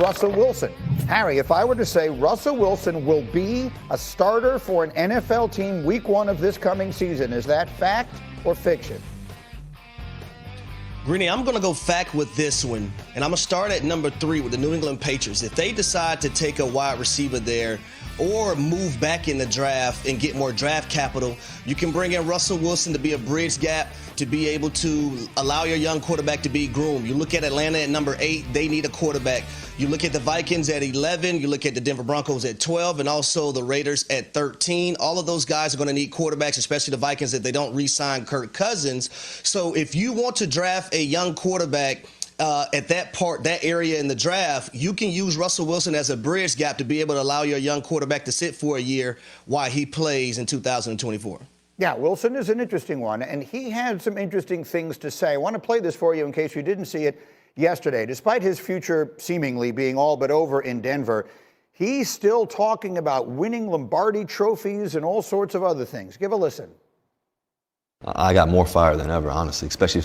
Russell Wilson. Harry, if I were to say Russell Wilson will be a starter for an NFL team week 1 of this coming season, is that fact or fiction? Greeny, I'm going to go fact with this one, and I'm going to start at number 3 with the New England Patriots. If they decide to take a wide receiver there or move back in the draft and get more draft capital, you can bring in Russell Wilson to be a bridge gap, to be able to allow your young quarterback to be groomed. You look at Atlanta at number 8, they need a quarterback. You look at the Vikings at 11, you look at the Denver Broncos at 12, and also the Raiders at 13. All of those guys are going to need quarterbacks, especially the Vikings, if they don't re-sign Kirk Cousins. So if you want to draft a young quarterback at that area in the draft, you can use Russell Wilson as a bridge gap to be able to allow your young quarterback to sit for a year while he plays in 2024. Yeah, Wilson is an interesting one, and he had some interesting things to say. I want to play this for you in case you didn't see it yesterday. Despite his future seemingly being all but over in Denver, he's still talking about winning Lombardi trophies and all sorts of other things. Give a listen. I got more fire than ever, honestly, especially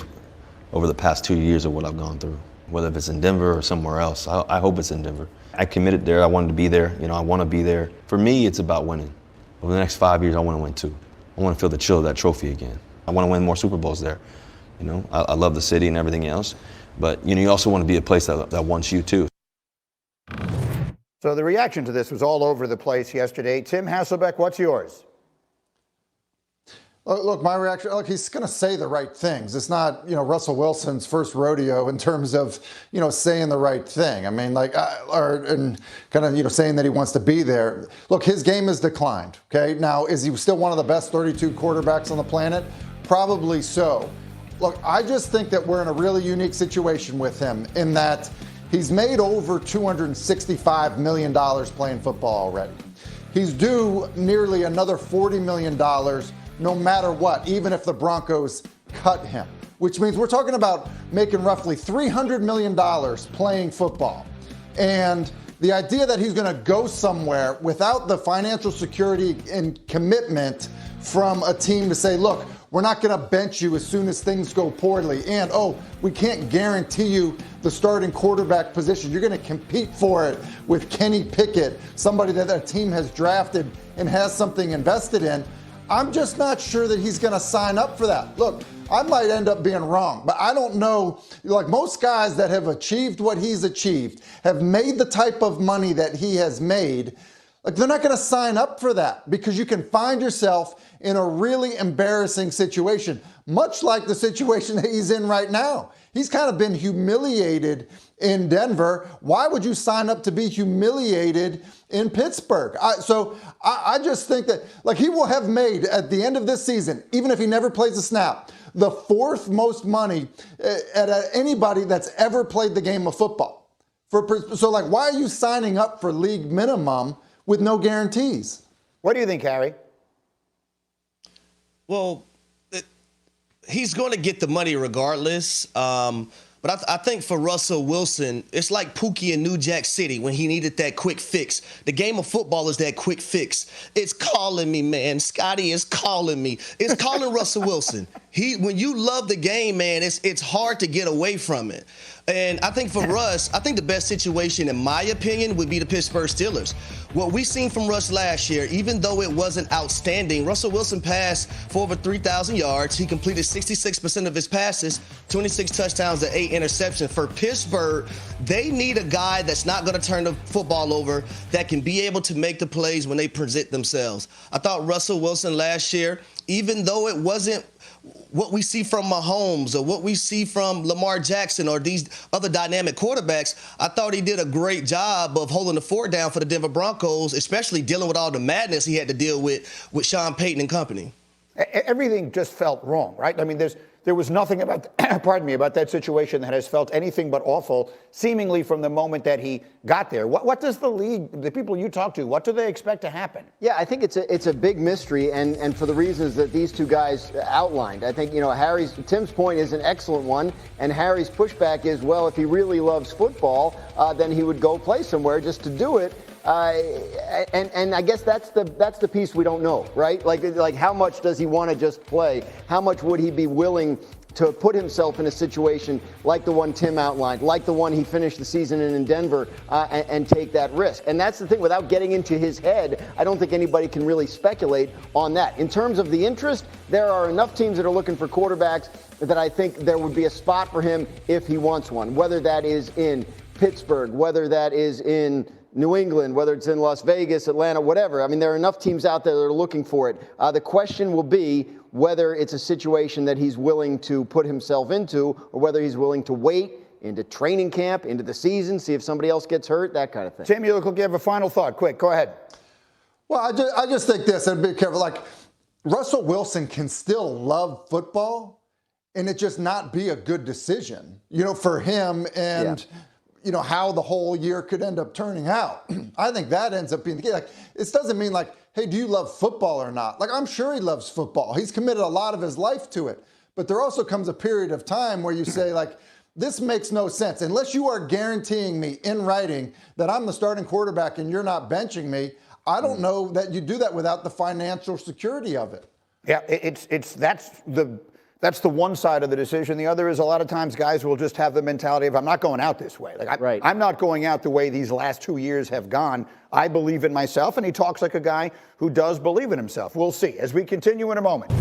over the past 2 years of what I've gone through. Whether if it's in Denver or somewhere else, I hope it's in Denver. I committed there. I wanted to be there. I want to be there. For me, it's about winning. Over the next 5 years, I want to win 2. I want to feel the chill of that trophy again. I want to win more Super Bowls there. I love the city and everything else, but you also want to be a place that wants you too. So the reaction to this was all over the place yesterday. Tim Hasselbeck, what's yours? Look, my reaction, he's going to say the right things. It's not, Russell Wilson's first rodeo in terms of, saying the right thing. I mean, saying that he wants to be there. Look, his game has declined, okay? Now, is he still one of the best 32 quarterbacks on the planet? Probably so. Look, I just think that we're in a really unique situation with him in that he's made over $265 million playing football already. He's due nearly another $40 million no matter what, even if the Broncos cut him, which means we're talking about making roughly $300 million playing football. And the idea that he's going to go somewhere without the financial security and commitment from a team to say, look, we're not going to bench you as soon as things go poorly. And, we can't guarantee you the starting quarterback position. You're going to compete for it with Kenny Pickett, somebody that a team has drafted and has something invested in. I'm just not sure that he's going to sign up for that. Look, I might end up being wrong, but I don't know. Like most guys that have achieved what he's achieved, have made the type of money that he has made, they're not going to sign up for that because you can find yourself in a really embarrassing situation, much like the situation that he's in right now. He's kind of been humiliated in Denver. Why would you sign up to be humiliated in Pittsburgh? I just think that he will have made at the end of this season, even if he never plays a snap, the 4th most money at anybody that's ever played the game of football. Why are you signing up for league minimum with no guarantees? What do you think, Harry? Well, he's going to get the money regardless. But I think for Russell Wilson, it's like Pookie in New Jack City when he needed that quick fix. The game of football is that quick fix. It's calling me, man. Scotty is calling me. It's calling Russell Wilson. When you love the game, man, it's hard to get away from it. And I think for Russ, I think the best situation, in my opinion, would be the Pittsburgh Steelers. What we seen from Russ last year, even though it wasn't outstanding, Russell Wilson passed for over 3,000 yards. He completed 66% of his passes, 26 touchdowns to 8 interceptions. For Pittsburgh, they need a guy that's not going to turn the football over, that can be able to make the plays when they present themselves. I thought Russell Wilson last year, even though it wasn't what we see from Mahomes or what we see from Lamar Jackson or these other dynamic quarterbacks, I thought he did a great job of holding the fort down for the Denver Broncos, especially dealing with all the madness he had to deal with Sean Payton and company. Everything just felt wrong, right? I mean, there was nothing about, about that situation that has felt anything but awful, seemingly from the moment that he got there. What does the league, the people you talk to, what do they expect to happen? Yeah, I think it's a big mystery, and for the reasons that these two guys outlined. I think, Tim's point is an excellent one, and Harry's pushback is, well, if he really loves football, then he would go play somewhere just to do it. And I guess that's the piece we don't know, right? Like how much does he want to just play? How much would he be willing to put himself in a situation like the one Tim outlined, like the one he finished the season in Denver, and take that risk. And that's the thing, without getting into his head, I don't think anybody can really speculate on that. In terms of the interest, there are enough teams that are looking for quarterbacks that I think there would be a spot for him if he wants one, whether that is in Pittsburgh, whether that is in New England, whether it's in Las Vegas, Atlanta, whatever. I mean, there are enough teams out there that are looking for it. The question will be whether it's a situation that he's willing to put himself into, or whether he's willing to wait into training camp, into the season, see if somebody else gets hurt, that kind of thing. Tim, you look like you have a final thought. Quick, go ahead. Well, I just think this, and be careful. Like, Russell Wilson can still love football and it just not be a good decision, for him and, how the whole year could end up turning out. I think that ends up being the key. Like, this doesn't mean like, hey, do you love football or not? Like, I'm sure he loves football. He's committed a lot of his life to it. But there also comes a period of time where you say, like, this makes no sense. Unless you are guaranteeing me in writing that I'm the starting quarterback and you're not benching me, I don't know that you do that without the financial security of it. Yeah, that's the one side of the decision. The other is a lot of times guys will just have the mentality of, I'm not going out this way. Like, I'm not going out the way these last 2 years have gone. I believe in myself, and he talks like a guy who does believe in himself. We'll see as we continue in a moment.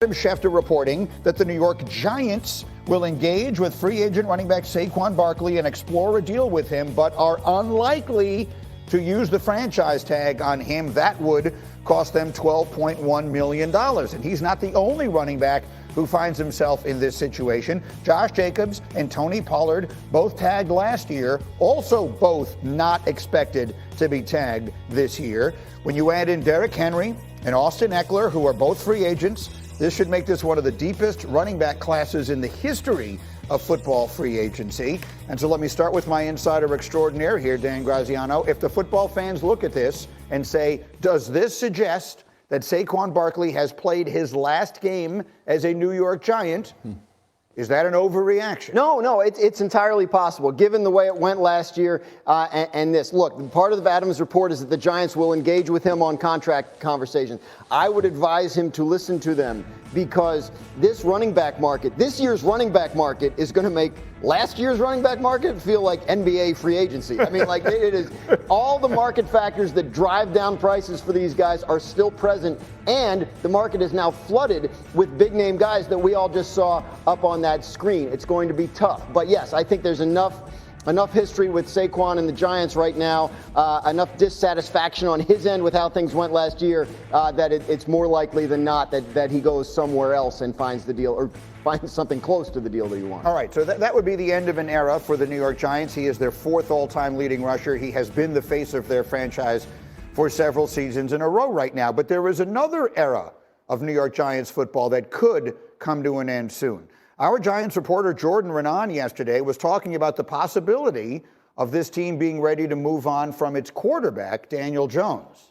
Adam Schefter reporting that the New York Giants will engage with free agent running back Saquon Barkley and explore a deal with him, but are unlikely to use the franchise tag on him. That would cost them $12.1 million. And he's not the only running back who finds himself in this situation. Josh Jacobs and Tony Pollard, both tagged last year, also both not expected to be tagged this year. When you add in Derrick Henry and Austin Eckler, who are both free agents, this should make this one of the deepest running back classes in the history of football free agency. And so let me start with my insider extraordinaire here, Dan Graziano. If the football fans look at this and say, does this suggest that Saquon Barkley has played his last game as a New York Giant? Is that an overreaction? No, it's entirely possible, given the way it went last year and this. Look, part of Adams' report is that the Giants will engage with him on contract conversations. I would advise him to listen to them because this year's running back market is going to make last year's running back market feel like NBA free agency. I mean, like, it is all the market factors that drive down prices for these guys are still present, and the market is now flooded with big name guys that we all just saw up on that screen. It's going to be tough. But yes, I think there's enough history with Saquon and the Giants right now, enough dissatisfaction on his end with how things went last year, that it's more likely than not that he goes somewhere else and finds the deal, or finds something close to the deal that he wants. All right, so that would be the end of an era for the New York Giants. He is their fourth all-time leading rusher. He has been the face of their franchise for several seasons in a row right now. But there is another era of New York Giants football that could come to an end soon. Our Giants reporter Jordan Raanan yesterday was talking about the possibility of this team being ready to move on from its quarterback, Daniel Jones.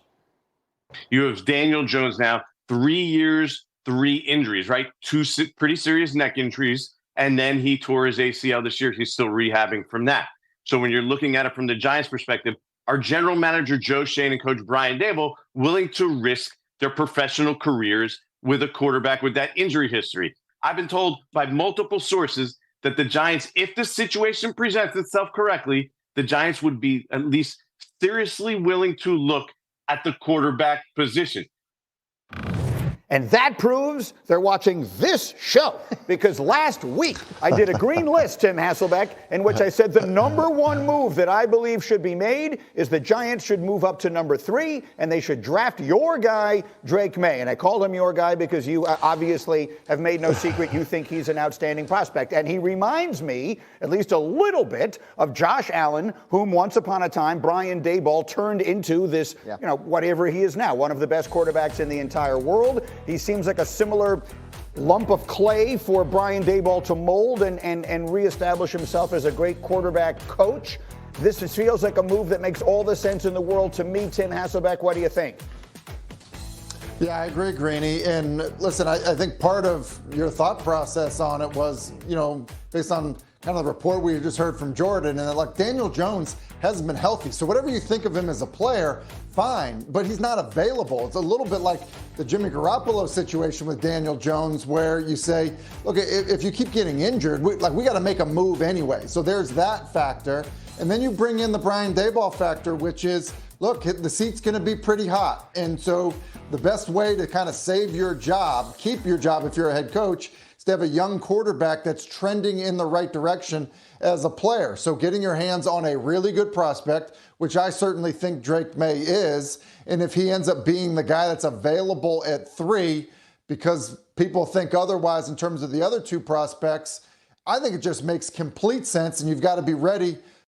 You have Daniel Jones now, 3 years, 3 injuries, right? 2 pretty serious neck injuries, and then he tore his ACL this year. He's still rehabbing from that. So when you're looking at it from the Giants' perspective, are general manager Joe Schoen and coach Brian Daboll willing to risk their professional careers with a quarterback with that injury history? I've been told by multiple sources that the Giants, if the situation presents itself correctly, the Giants would be at least seriously willing to look at the quarterback position. And that proves they're watching this show, because last week I did a green list, Tim Hasselbeck, in which I said the number one move that I believe should be made is the Giants should move up to number 3 and they should draft your guy, Drake May. And I called him your guy because you obviously have made no secret you think he's an outstanding prospect. And he reminds me, at least a little bit, of Josh Allen, whom once upon a time Brian Daboll turned into this, whatever he is now, one of the best quarterbacks in the entire world. He seems like a similar lump of clay for Brian Daboll to mold and reestablish himself as a great quarterback coach. This feels like a move that makes all the sense in the world to me. Tim Hasselbeck, what do you think? Yeah, I agree, Greeny. And listen, I think part of your thought process on it was, based on kind of the report we just heard from Jordan, and like Daniel Jones hasn't been healthy. So whatever you think of him as a player, fine, but he's not available. It's a little bit like the Jimmy Garoppolo situation with Daniel Jones, where you say, look, if you keep getting injured, we got to make a move anyway. So there's that factor. And then you bring in the Brian Daboll factor, which is, look, the seat's going to be pretty hot. And so the best way to kind of save your job, keep your job if you're a head coach, is to have a young quarterback that's trending in the right direction as a player. So getting your hands on a really good prospect, which I certainly think Drake May is, and if he ends up being the guy that's available at 3 because people think otherwise in terms of the other 2 prospects, I think it just makes complete sense, and you've got to be ready